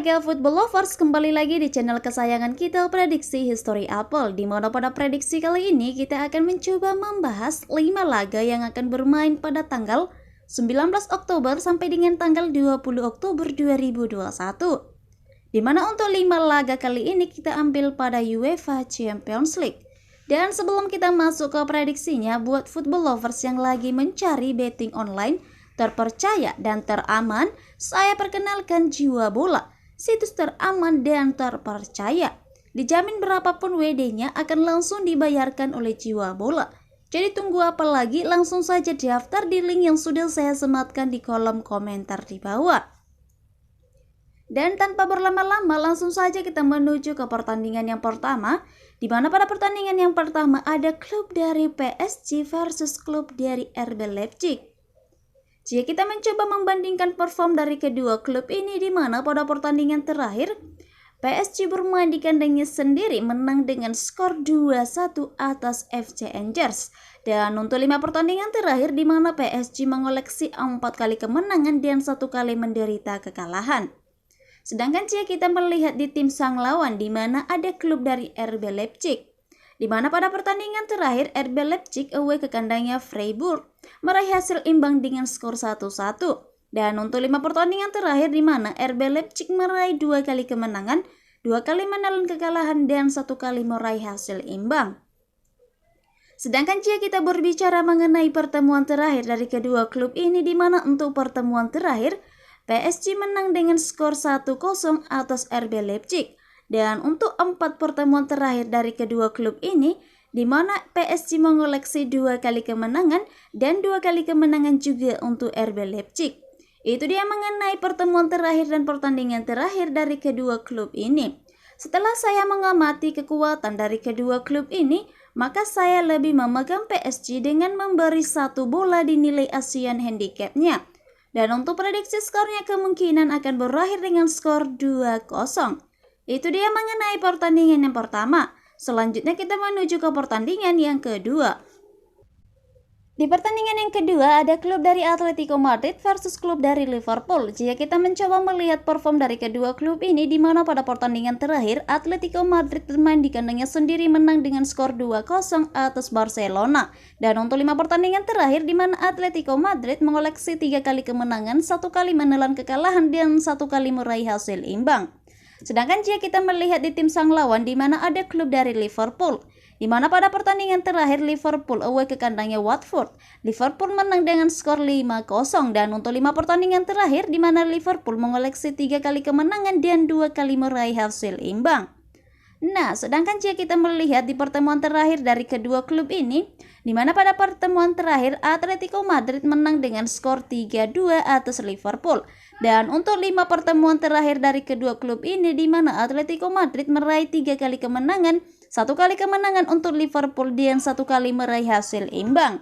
olahraga football lovers, kembali lagi di channel kesayangan kita, Prediksi History Apple, di mana pada prediksi kali ini kita akan mencoba membahas 5 laga yang akan bermain pada tanggal 19 Oktober sampai dengan tanggal 20 Oktober 2021. Di mana untuk 5 laga kali ini kita ambil pada UEFA Champions League. Dan sebelum kita masuk ke prediksinya, buat football lovers yang lagi mencari betting online terpercaya dan teraman, saya perkenalkan Jiwa Bola, situs teraman dan terpercaya. Dijamin berapapun WD-nya akan langsung dibayarkan oleh Jiwa Bola. Jadi tunggu apa lagi, langsung saja daftar di link yang sudah saya sematkan di kolom komentar di bawah. Dan tanpa berlama-lama, langsung saja kita menuju ke pertandingan yang pertama, di mana pada pertandingan yang pertama ada klub dari PSG versus klub dari RB Leipzig. Jika kita mencoba membandingkan perform dari kedua klub ini, di mana pada pertandingan terakhir PSG bermain di kandangnya sendiri menang dengan skor 2-1 atas FC Angers. Dan untuk 5 pertandingan terakhir di mana PSG mengoleksi 4 kali kemenangan dan 1 kali menderita kekalahan. Sedangkan jika kita melihat di tim sang lawan, di mana ada klub dari RB Leipzig, di mana pada pertandingan terakhir RB Leipzig away ke kandangnya Freiburg meraih hasil imbang dengan skor 1-1. Dan untuk 5 pertandingan terakhir di mana RB Leipzig meraih 2 kali kemenangan, 2 kali menelan kekalahan dan 1 kali meraih hasil imbang. Sedangkan jika kita berbicara mengenai pertemuan terakhir dari kedua klub ini, di mana untuk pertemuan terakhir PSG menang dengan skor 1-0 atas RB Leipzig. Dan untuk 4 pertemuan terakhir dari kedua klub ini, di mana PSG mengoleksi 2 kali kemenangan dan 2 kali kemenangan juga untuk RB Leipzig. Itu dia mengenai pertemuan terakhir dan pertandingan terakhir dari kedua klub ini. Setelah saya mengamati kekuatan dari kedua klub ini, maka saya lebih memegang PSG dengan memberi 1 bola di nilai Asian Handicap-nya. Dan untuk prediksi skornya kemungkinan akan berakhir dengan skor 2-0. Itu dia mengenai pertandingan yang pertama. Selanjutnya kita menuju ke pertandingan yang kedua. Di pertandingan yang kedua ada klub dari Atletico Madrid versus klub dari Liverpool. Jika kita mencoba melihat perform dari kedua klub ini, di mana pada pertandingan terakhir Atletico Madrid bermain di kandangnya sendiri menang dengan skor 2-0 atas Barcelona. Dan untuk 5 pertandingan terakhir di mana Atletico Madrid mengoleksi 3 kali kemenangan, 1 kali menelan kekalahan dan 1 kali meraih hasil imbang. Sedangkan jika kita melihat di tim sang lawan, di mana ada klub dari Liverpool, di mana pada pertandingan terakhir Liverpool away ke kandangnya Watford, Liverpool menang dengan skor 5-0. Dan untuk 5 pertandingan terakhir di mana Liverpool mengoleksi 3 kali kemenangan dan 2 kali meraih hasil imbang. Nah, sedangkan jika kita melihat di pertemuan terakhir dari kedua klub ini, di mana pada pertemuan terakhir Atletico Madrid menang dengan skor 3-2 atas Liverpool. Dan untuk 5 pertemuan terakhir dari kedua klub ini, di mana Atletico Madrid meraih 3 kali kemenangan, 1 kali kemenangan untuk Liverpool dan 1 kali meraih hasil imbang.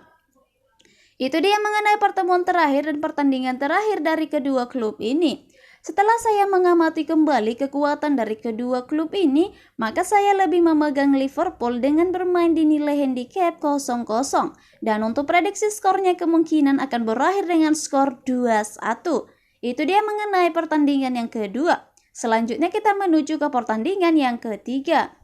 Itu dia mengenai pertemuan terakhir dan pertandingan terakhir dari kedua klub ini. Setelah saya mengamati kembali kekuatan dari kedua klub ini, maka saya lebih memegang Liverpool dengan bermain di nilai handicap 0-0. Dan untuk prediksi skornya kemungkinan akan berakhir dengan skor 2-1. Itu dia mengenai pertandingan yang kedua. Selanjutnya kita menuju ke pertandingan yang ketiga.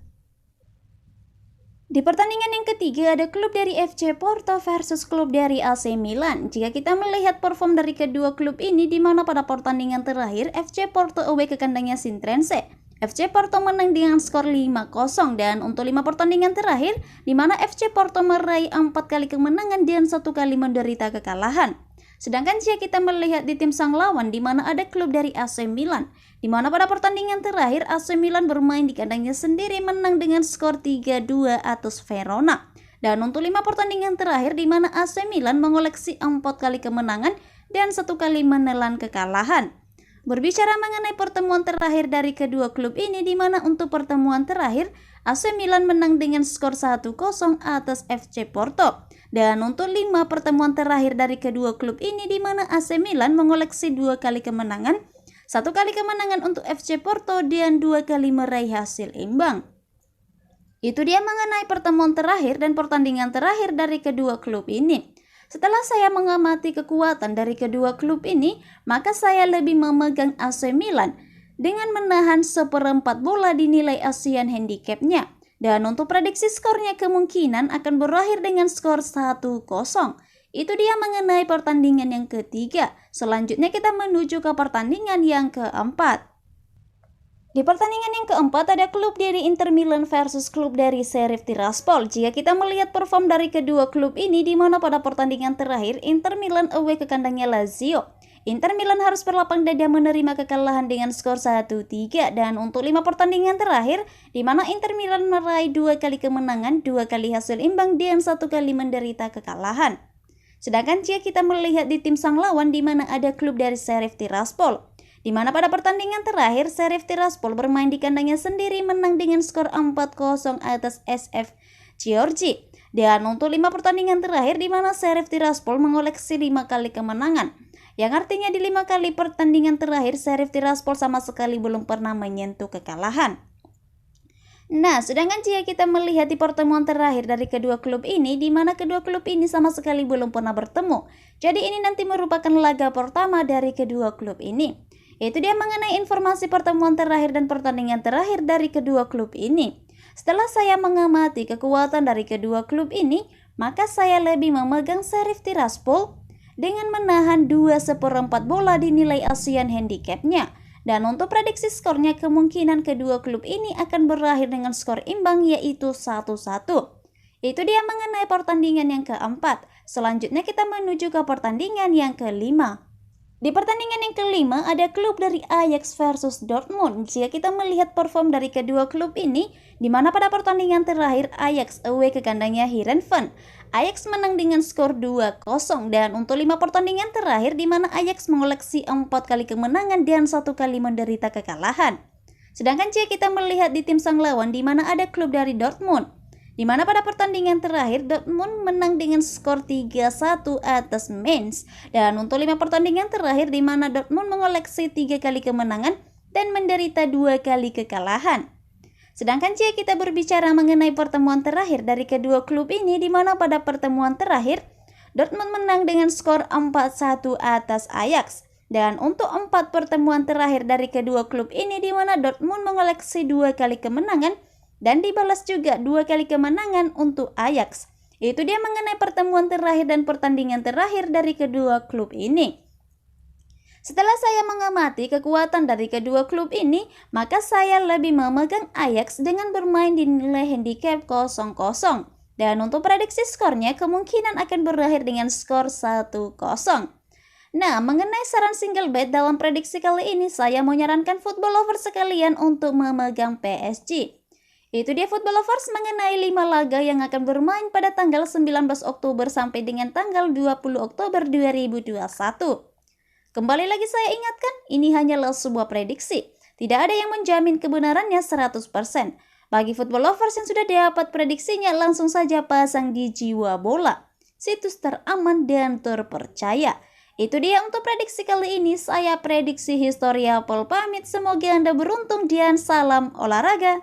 Di pertandingan yang ketiga ada klub dari FC Porto versus klub dari AC Milan. Jika kita melihat perform dari kedua klub ini, di mana pada pertandingan terakhir FC Porto away ke kandangnya Sintrense, FC Porto menang dengan skor 5-0. Dan untuk 5 pertandingan terakhir, di mana FC Porto meraih 4 kali kemenangan dan 1 kali menderita kekalahan. Sedangkan jika kita melihat di tim sang lawan, di mana ada klub dari AC Milan, di mana pada pertandingan terakhir AC Milan bermain di kandangnya sendiri menang dengan skor 3-2 atas Verona. Dan untuk 5 pertandingan terakhir, di mana AC Milan mengoleksi 4 kali kemenangan dan 1 kali menelan kekalahan. Berbicara mengenai pertemuan terakhir dari kedua klub ini, di mana untuk pertemuan terakhir AC Milan menang dengan skor 1-0 atas FC Porto. Dan untuk 5 pertemuan terakhir dari kedua klub ini, di mana AC Milan mengoleksi 2 kali kemenangan, 1 kali kemenangan untuk FC Porto dan 2 kali meraih hasil imbang. Itu dia mengenai pertemuan terakhir dan pertandingan terakhir dari kedua klub ini. Setelah saya mengamati kekuatan dari kedua klub ini, maka saya lebih memegang AC Milan dengan menahan 1/4 bola dinilai Asian handicapnya. Dan untuk prediksi skornya kemungkinan akan berakhir dengan skor 1-0. Itu dia mengenai pertandingan yang ketiga. Selanjutnya kita menuju ke pertandingan yang keempat. Di pertandingan yang keempat ada klub dari Inter Milan versus klub dari Sheriff Tiraspol. Jika kita melihat perform dari kedua klub ini, di mana pada pertandingan terakhir Inter Milan away ke kandangnya Lazio, Inter Milan harus berlapang dada menerima kekalahan dengan skor 1-3. Dan untuk 5 pertandingan terakhir, di mana Inter Milan meraih 2 kali kemenangan, 2 kali hasil imbang, dan 1 kali menderita kekalahan. Sedangkan jika kita melihat di tim sang lawan, di mana ada klub dari Sheriff Tiraspol, di mana pada pertandingan terakhir Sheriff Tiraspol bermain di kandangnya sendiri menang dengan skor 4-0 atas SF Georgi. Dan untuk 5 pertandingan terakhir di mana Sheriff Tiraspol mengoleksi 5 kali kemenangan, yang artinya di 5 kali pertandingan terakhir Sheriff Tiraspol sama sekali belum pernah menyentuh kekalahan. Nah, sedangkan jika kita melihat di pertemuan terakhir dari kedua klub ini, di mana kedua klub ini sama sekali belum pernah bertemu. Jadi ini nanti merupakan laga pertama dari kedua klub ini. Itu dia mengenai informasi pertemuan terakhir dan pertandingan terakhir dari kedua klub ini. Setelah saya mengamati kekuatan dari kedua klub ini, maka saya lebih memegang Sheriff Tiraspol dengan menahan 2/4 bola dinilai Asian handicapnya. Dan untuk prediksi skornya kemungkinan kedua klub ini akan berakhir dengan skor imbang yaitu 1-1. Itu dia mengenai pertandingan yang keempat. Selanjutnya kita menuju ke pertandingan yang kelima. Di pertandingan yang kelima ada klub dari Ajax versus Dortmund. Jika kita melihat perform dari kedua klub ini, di mana pada pertandingan terakhir Ajax away ke kandangnya Heerenveen, Ajax menang dengan skor 2-0. Dan untuk 5 pertandingan terakhir di mana Ajax mengoleksi 4 kali kemenangan dan 1 kali menderita kekalahan. Sedangkan jika kita melihat di tim sang lawan di mana ada klub dari Dortmund, di mana pada pertandingan terakhir Dortmund menang dengan skor 3-1 atas Mainz. Dan untuk 5 pertandingan terakhir di mana Dortmund mengoleksi 3 kali kemenangan dan menderita 2 kali kekalahan. Sedangkan jika kita berbicara mengenai pertemuan terakhir dari kedua klub ini, di mana pada pertemuan terakhir Dortmund menang dengan skor 4-1 atas Ajax. Dan untuk 4 pertemuan terakhir dari kedua klub ini, di mana Dortmund mengoleksi 2 kali kemenangan dan dibalas juga 2 kali kemenangan untuk Ajax. Itu dia mengenai pertemuan terakhir dan pertandingan terakhir dari kedua klub ini. Setelah saya mengamati kekuatan dari kedua klub ini, maka saya lebih memegang Ajax dengan bermain di nilai handicap 0-0. Dan untuk prediksi skornya kemungkinan akan berakhir dengan skor 1-0. Nah, mengenai saran single bet dalam prediksi kali ini, saya menyarankan football lovers sekalian untuk memegang PSG. Itu dia football lovers mengenai 5 laga yang akan bermain pada tanggal 19 Oktober sampai dengan tanggal 20 Oktober 2021. Kembali lagi saya ingatkan, ini hanyalah sebuah prediksi. Tidak ada yang menjamin kebenarannya 100%. Bagi football lovers yang sudah dapat prediksinya, langsung saja pasang di Jiwa Bola, situs teraman dan terpercaya. Itu dia untuk prediksi kali ini. Saya prediksi History Apple pamit. Semoga Anda beruntung dan salam olahraga.